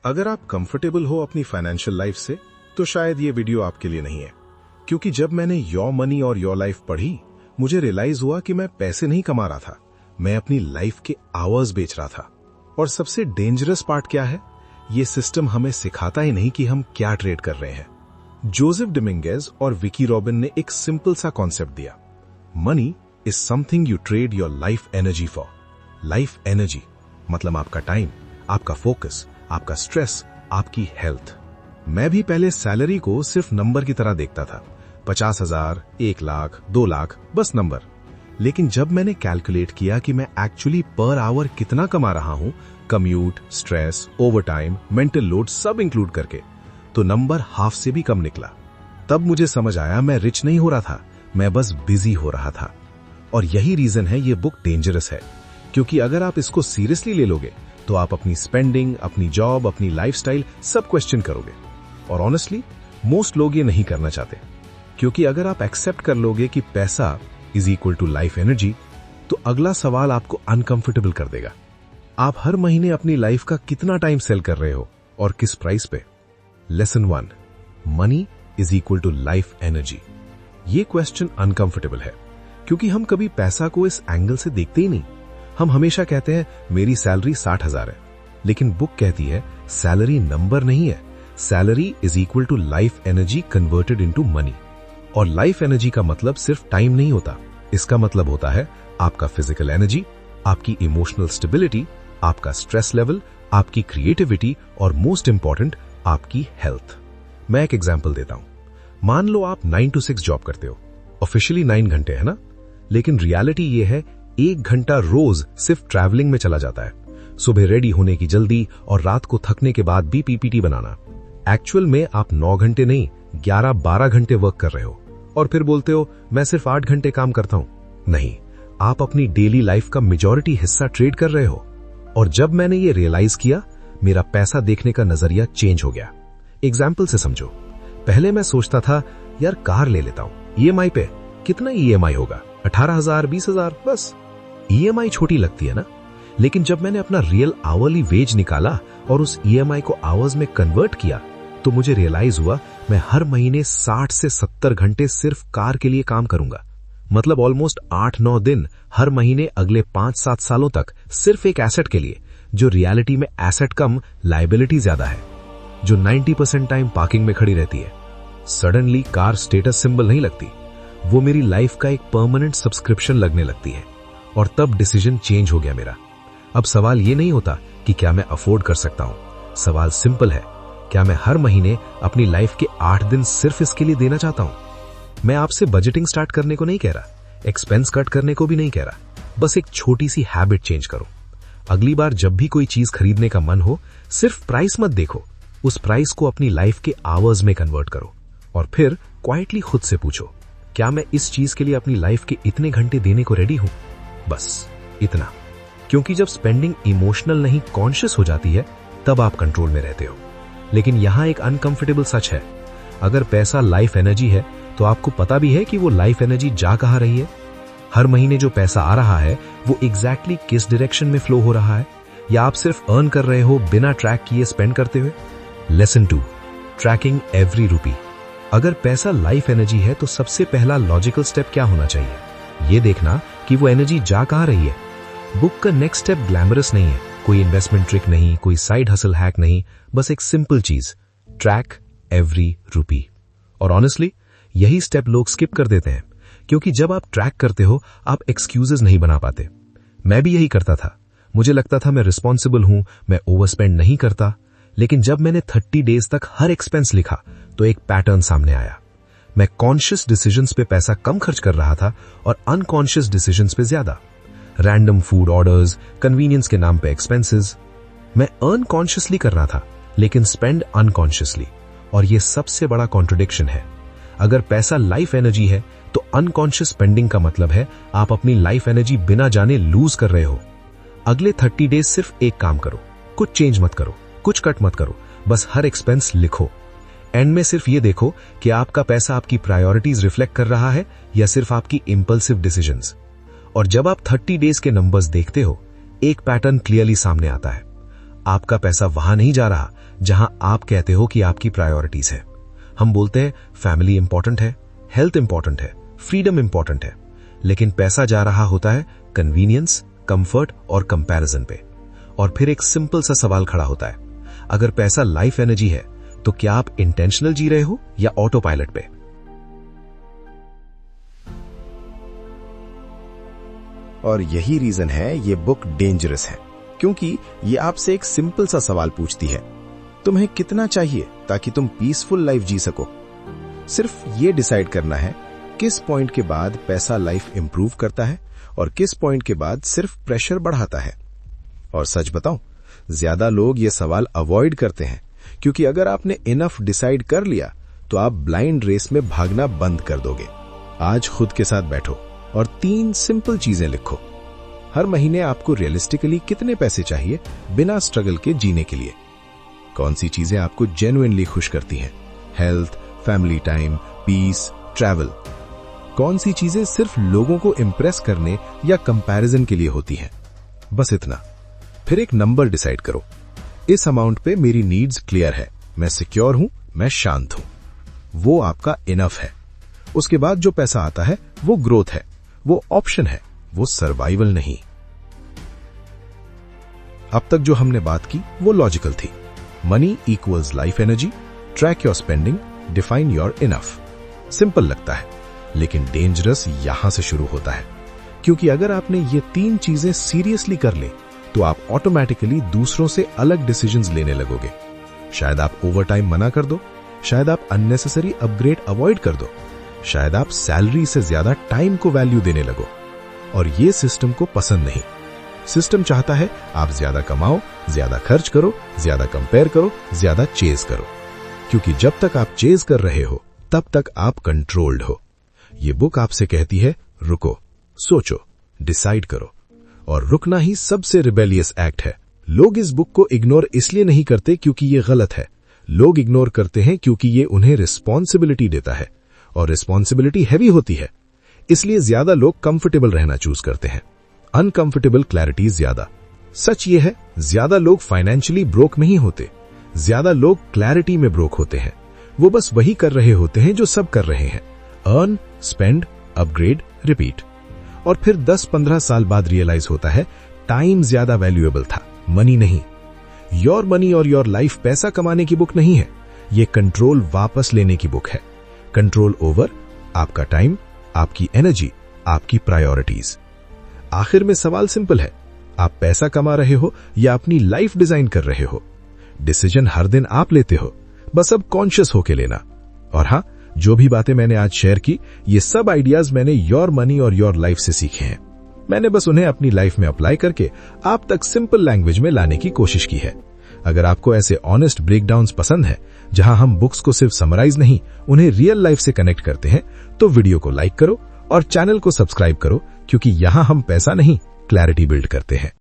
अगर आप कंफर्टेबल हो अपनी फाइनेंशियल लाइफ से तो शायद ये वीडियो आपके लिए नहीं है, क्योंकि जब मैंने योर मनी और योर लाइफ पढ़ी, मुझे रियलाइज हुआ कि मैं पैसे नहीं कमा रहा था, मैं अपनी लाइफ के आवर्स बेच रहा था। और सबसे डेंजरस पार्ट क्या है, ये सिस्टम हमें सिखाता ही नहीं कि हम क्या ट्रेड कर रहे हैं। जोसेफ डोमिंगेज और विकी रॉबिन ने एक सिंपल सा कॉन्सेप्ट दिया, money is something you trade your life energy for. Life energy मतलब आपका टाइम, आपका फोकस, आपका स्ट्रेस, आपकी हेल्थ। मैं भी पहले सैलरी को सिर्फ नंबर की तरह देखता था, 50,000, 1 लाख, 2 लाख, बस नंबर। लेकिन जब मैंने कैलकुलेट किया कि मैं एक्चुअली पर आवर कितना कमा रहा हूं, commute, stress, overtime, mental load सब इंक्लूड करके, तो नंबर हाफ से भी कम निकला। तब मुझे समझ आया मैं रिच नहीं हो रहा था, मैं बस बिजी हो रहा था। और यही रीजन है ये बुक डेंजरस है, क्योंकि अगर आप इसको सीरियसली ले लोगे तो आप अपनी स्पेंडिंग, अपनी जॉब, अपनी लाइफस्टाइल सब क्वेश्चन करोगे। और ऑनेस्टली मोस्ट लोग ये नहीं करना चाहते, क्योंकि अगर आप एक्सेप्ट कर लोगे कि पैसा is equal to life energy, तो अगला सवाल आपको अनकंफर्टेबल कर देगा। आप हर महीने अपनी लाइफ का कितना टाइम सेल कर रहे हो और किस प्राइस पे? Lesson 1, money is equal to life energy. ये क्वेश्चन अनकंफर्टेबल है, क्योंकि हम कभी पैसा को इस एंगल से देखते ही नहीं। हम हमेशा कहते हैं मेरी सैलरी 60,000 है, लेकिन बुक कहती है सैलरी नंबर नहीं है, salary is equal to life energy converted into money. और लाइफ एनर्जी का मतलब सिर्फ टाइम नहीं होता, इसका मतलब होता है आपका फिजिकल एनर्जी, आपकी इमोशनल स्टेबिलिटी, आपका स्ट्रेस लेवल, आपकी क्रिएटिविटी और मोस्ट इंपॉर्टेंट आपकी हेल्थ। मैं एक एग्जांपल देता हूं। मान लो आप 9 to 6 जॉब करते हो, ऑफिशियली 9 घंटे है ना, लेकिन रियलिटी ये है 1 घंटा रोज सिर्फ ट्रैवलिंग में चला जाता है। सुबह रेडी होने की जल्दी और रात को थकने के बाद भी पीपीटी बनाना। एक्चुअल में आप 9 घंटे नहीं 11-12 घंटे वर्क कर रहे हो, और फिर बोलते हो मैं सिर्फ 8 घंटे काम करता हूं। नहीं, आप अपनी डेली लाइफ का मेजॉरिटी हिस्सा ट्रेड कर रहे हो। और जब मैंने ये रियलाइज किया, मेरा पैसा देखने का नजरिया चेंज हो गया। एग्जाम्पल से समझो, पहले मैं सोचता था यार कार ले लेता हूं, ईएमआई पे कितना ईएमआई होगा, 18,000, 20,000, बस ईएमआई छोटी लगती है ना। लेकिन जब मैंने अपना रियल आवरली वेज निकाला और उस ईएमआई को आवर्स में कन्वर्ट किया, तो मुझे रियलाइज हुआ मैं हर महीने 60 से 70 घंटे सिर्फ कार के लिए काम करूंगा। मतलब ऑलमोस्ट 8-9 दिन हर महीने अगले 5-7 सालों तक सिर्फ एक एसेट के लिए, जो रियलिटी में एसेट कम लायबिलिटी ज्यादा है, जो 90% टाइम पार्किंग में खड़ी रहती है। सडनली कार स्टेटस सिंबल नहीं लगती, वो मेरी लाइफ का एक परमानेंट सब्सक्रिप्शन लगने लगती है। और तब डिसीजन चेंज हो गया मेरा। अब सवाल ये नहीं होता कि क्या मैं अफोर्ड कर सकता हूं, सवाल सिंपल है, क्या मैं हर महीने अपनी लाइफ के 8 दिन सिर्फ इसके लिए देना चाहता हूं? मैं आपसे बजटिंग स्टार्ट करने को नहीं कह रहा, एक्सपेंस कट करने को भी नहीं कह रहा, बस एक छोटी सी हैबिट चेंज करो। अगली बार जब भी कोई चीज खरीदने का मन हो, सिर्फ प्राइस मत देखो, उस प्राइस को अपनी लाइफ के आवर्स में कन्वर्ट करो। और फिर क्वाइटली खुद से पूछो, क्या मैं इस चीज के लिए अपनी लाइफ के इतने घंटे देने को रेडी हूं? बस इतना। क्योंकि जब स्पेंडिंग इमोशनल नहीं कॉन्शियस हो जाती है, तब आप कंट्रोल में रहते हो। लेकिन यहां एक अनकंफर्टेबल सच है, अगर पैसा लाइफ एनर्जी है तो आपको पता भी है कि वो लाइफ एनर्जी जा कहां रही है। हर महीने जो पैसा आ रहा है वो एग्जैक्टली किस डायरेक्शन में फ्लो हो रहा है, या आप सिर्फ अर्न कर रहे हो बिना ट्रैक किए स्पेंड करते हुए? लेसन 2, ट्रैकिंग एवरी रूपी। अगर पैसा लाइफ एनर्जी है तो सबसे पहला लॉजिकल स्टेप क्या होना चाहिए? ये देखना कि वो एनर्जी जा कहां रही है। बुक का नेक्स्ट स्टेप ग्लैमरस नहीं है, कोई इन्वेस्टमेंट ट्रिक नहीं, कोई साइड हसल हैक नहीं, बस एक सिंपल चीज, ट्रैक एवरी रूपी। और ऑनेस्टली यही स्टेप लोग स्किप कर देते हैं, क्योंकि जब आप ट्रैक करते हो आप एक्सक्यूजेस नहीं बना पाते। मैं भी यही करता था, मुझे लगता था मैं रिस्पॉन्सिबल हूं, मैं ओवरस्पेंड नहीं करता। लेकिन जब मैंने 30 डेज तक हर एक्सपेंस लिखा तो एक पैटर्न सामने आया। मैं कॉन्शियस डिसीजंस पे पैसा कम खर्च कर रहा था और अनकॉन्शियस डिसीजंस पे ज्यादा। रैंडम फूड ऑर्डर्स, कन्वीनियंस के नाम पे एक्सपेंसेस। मैं अर्न कॉन्शियसली कर रहा था लेकिन स्पेंड अनकॉन्शियसली। और ये सबसे बड़ा कॉन्ट्रडिक्शन है। अगर पैसा लाइफ एनर्जी है तो अनकॉन्शियस स्पेंडिंग का मतलब है आप अपनी लाइफ एनर्जी बिना जाने लूज कर रहे हो। अगले 30 डेज सिर्फ एक काम करो, कुछ चेंज मत करो, कुछ कट मत करो, बस हर एक्सपेंस लिखो। एंड में सिर्फ ये देखो कि आपका पैसा आपकी प्रायोरिटीज रिफ्लेक्ट कर रहा है या सिर्फ आपकी इंपल्सिव डिसीजंस। और जब आप 30 डेज के नंबर्स देखते हो, एक पैटर्न क्लियरली सामने आता है। आपका पैसा वहां नहीं जा रहा जहां आप कहते हो कि आपकी प्रायोरिटीज है। हम बोलते हैं फैमिली इंपॉर्टेंट है, हेल्थ इंपॉर्टेंट है, फ्रीडम इंपॉर्टेंट है, लेकिन पैसा जा रहा होता है कन्वीनियंस, कंफर्ट और कंपैरिजन पे। और फिर एक सिंपल सा सवाल खड़ा होता है, अगर पैसा लाइफ एनर्जी है तो क्या आप इंटेंशनल जी रहे हो या ऑटो पायलट पे? और यही रीजन है ये बुक डेंजरस है, क्योंकि ये आपसे एक सिंपल सा सवाल पूछती है, तुम्हें कितना चाहिए ताकि तुम पीसफुल लाइफ जी सको। सिर्फ ये डिसाइड करना है किस पॉइंट के बाद पैसा लाइफ इंप्रूव करता है और किस पॉइंट के बाद सिर्फ प्रेशर बढ़ाता है। और सच बताऊं, ज्यादा लोग ये सवाल अवॉइड करते हैं, क्योंकि अगर आपने इनफ डिसाइड कर लिया तो आप ब्लाइंड रेस में भागना बंद कर दोगे। आज खुद के साथ बैठो और 3 सिंपल चीजें लिखो। हर महीने आपको रियलिस्टिकली कितने पैसे चाहिए बिना स्ट्रगल के जीने के लिए? कौन सी चीजें आपको जेन्युइनली खुश करती हैं? Health, family time, peace, travel. कौन सी चीजें सिर्फ लोगों को इंप्रेस करने या कंपैरिजन के लिए होती हैं? बस इतना। फिर एक नंबर डिसाइड करो, इस अमाउंट पे मेरी नीड्स क्लियर है, मैं सिक्योर हूं, मैं शांत हूं। वो आपका इनफ है। उसके बाद जो पैसा आता है वो ग्रोथ है, वो ऑप्शन है, वो सर्वाइवल नहीं। अब तक जो हमने बात की वो लॉजिकल थी। Money equals life energy, track your spending, define your enough. Simple लगता है, लेकिन डेंजरस यहां से शुरू होता है, क्योंकि अगर आपने ये 3 चीजें सीरियसली कर ले तो आप ऑटोमेटिकली दूसरों से अलग डिसीजंस लेने लगोगे। शायद आप ओवर टाइम मना कर दो, शायद आप अननेसेसरी अपग्रेड अवॉइड कर दो, शायद आप सैलरी से ज्यादा टाइम को वैल्यू देने लगो। और ये सिस्टम को पसंद नहीं। सिस्टम चाहता है आप ज्यादा कमाओ, ज्यादा खर्च करो, ज्यादा कंपेयर करो, ज्यादा चेज करो, क्योंकि जब तक आप चेज कर रहे हो तब तक आप कंट्रोल्ड हो। ये बुक आपसे कहती है रुको, सोचो, डिसाइड करो। और रुकना ही सबसे रिबेलियस एक्ट है। लोग इस बुक को इग्नोर इसलिए नहीं करते क्योंकि ये गलत है। लोग इग्नोर करते हैं क्योंकि ये उन्हें रिस्पॉन्सिबिलिटी देता है, और रिस्पॉन्सिबिलिटी हैवी होती है। इसलिए ज्यादा लोग कंफर्टेबल रहना चूज करते हैं, अनकंफर्टेबल क्लैरिटी ज्यादा। सच ये है, ज्यादा लोग फाइनेंशियली ब्रोक नहीं होते, ज्यादा लोग क्लैरिटी में ब्रोक होते हैं। वो बस वही कर रहे होते हैं जो सब कर रहे हैं, अर्न, स्पेंड, अपग्रेड, रिपीट। और फिर 10-15 साल बाद रियलाइज होता है टाइम ज्यादा वैल्यूएबल था, मनी नहीं। योर मनी और योर लाइफ पैसा कमाने की बुक नहीं है, ये कंट्रोल वापस लेने की बुक है। कंट्रोल ओवर आपका टाइम, आपकी एनर्जी, आपकी प्रायोरिटीज। आखिर में सवाल सिंपल है, आप पैसा कमा रहे हो या अपनी लाइफ डिजाइन कर रहे हो? डिसीजन हर दिन आप लेते हो, बस अब कॉन्शियस होके लेना। और हाँ, जो भी बातें मैंने आज शेयर की, ये सब आइडियाज मैंने योर मनी और योर लाइफ से सीखे हैं। मैंने बस उन्हें अपनी लाइफ में अप्लाई करके आप तक सिंपल लैंग्वेज में लाने की कोशिश की है। अगर आपको ऐसे ऑनेस्ट ब्रेकडाउन्स पसंद है, जहां हम बुक्स को सिर्फ समराइज नहीं, उन्हें रियल लाइफ से कनेक्ट करते हैं, तो वीडियो को लाइक करो और चैनल को सब्सक्राइब करो, क्योंकि यहां हम पैसा नहीं, क्लैरिटी बिल्ड करते हैं।